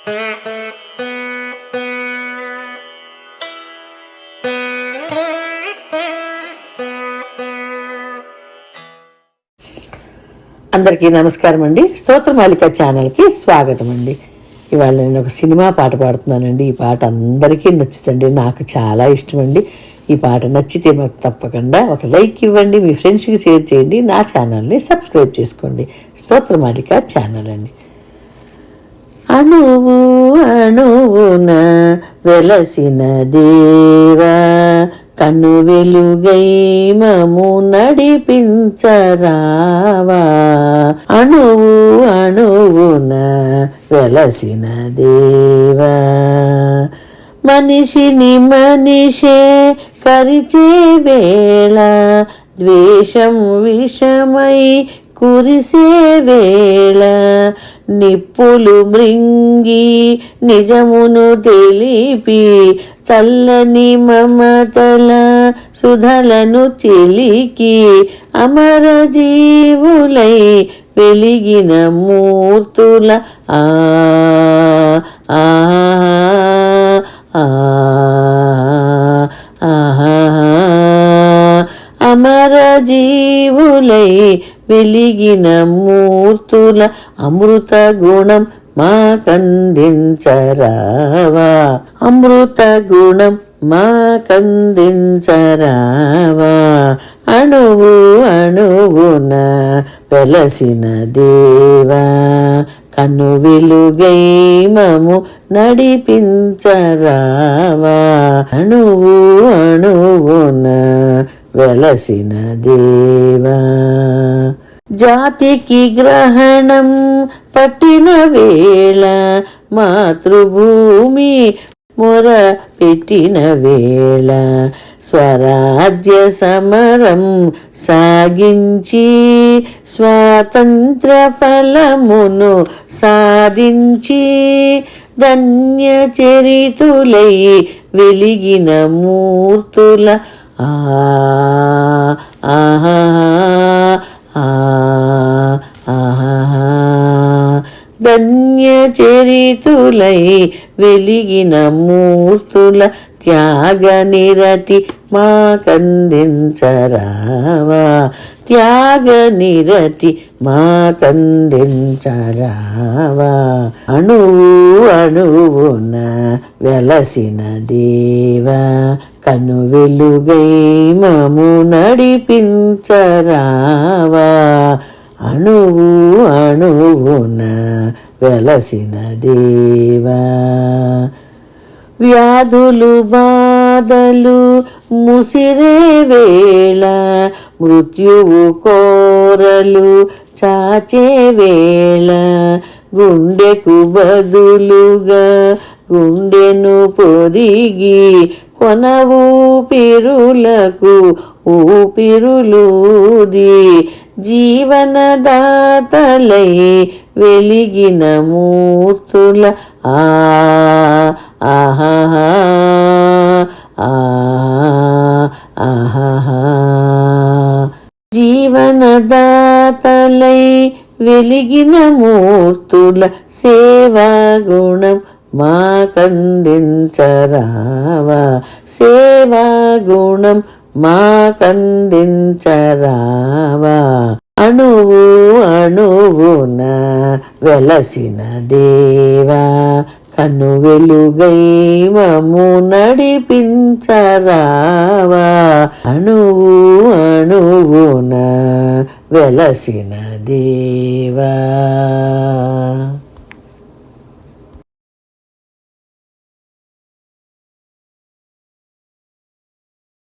అందరికీ నమస్కారం అండి. స్తోత్రమాలిక ఛానల్కి స్వాగతం అండి. ఇవాళ నేను ఒక సినిమా పాట పాడుతున్నానండి. ఈ పాట అందరికీ నచ్చుతుంది, నాకు చాలా ఇష్టం అండి. ఈ పాట నచ్చితే తప్పకుండా ఒక లైక్ ఇవ్వండి, మీ ఫ్రెండ్స్కి షేర్ చేయండి, నా ఛానల్ని సబ్స్క్రైబ్ చేసుకోండి. స్తోత్రమాలిక ఛానల్ అండి. అణువు అణువున వెలసిన దేవా, కన్ను వెలుగై మము నడిపించరావా. అణువు అణువున వెలసిన దేవా, మనిషిని మనిషే కరిచే వేళ, ద్వేషం విషమై కురిసే వేళ, నిప్పులు మృంగి నిజమును తెలిపి, చల్లని మమతల సుధలను చెలికి, అమర జీవులై వెలిగిన మూర్తుల ఆ అమర జీవులై వెలిగిన మూర్తుల అమృత గుణం మాకందించరావా. అమృత గుణం మాకందించరావా. అణువు అణువున వెలసిన దేవా, కన్ను వెలుగై మము నడిపించరావా. అణువు అణువున వెలసిన దేవా, జాతికి గ్రహణం పట్టిన వేళ, మాతృభూమి మొర పెట్టిన వేళ, స్వరాజ్య సమరం సాగించి స్వాతంత్ర ఫలమును సాధించి, ధన్య చరితులై వెలిగిన మూర్తుల ధన్య చరితులై వెలిగిన మూర్తుల త్యాగ నిరతి మాకందించరావా. త్యాగ నిరతి మాకందించరావా. అణువు అణువున వెలసిన దేవా, కన్ను వెలుగై మము నడిపించరావా. అణువు అణువున వెలసిన దేవా, వ్యాధులు బాధలు ముసిరే వేళ, మృత్యువు కోరలు చాచే వేళ, గుండెకు బదులుగా గుండెను పొదిగి, కొన ఊపిరులకు ఊపిరులూది, జీవనదాతలై వెలిగిన మూర్తుల జీవనదాతలై వెలిగిన మూర్తుల సేవా గుణం మాకందించరావా. సేవా గుణం మాకందించరావా. అణువు అణువున వెలసిన దేవా, కన్ను వెలుగై మము నడిపించరావా. అణువు అణువున వెలసిన దేవా.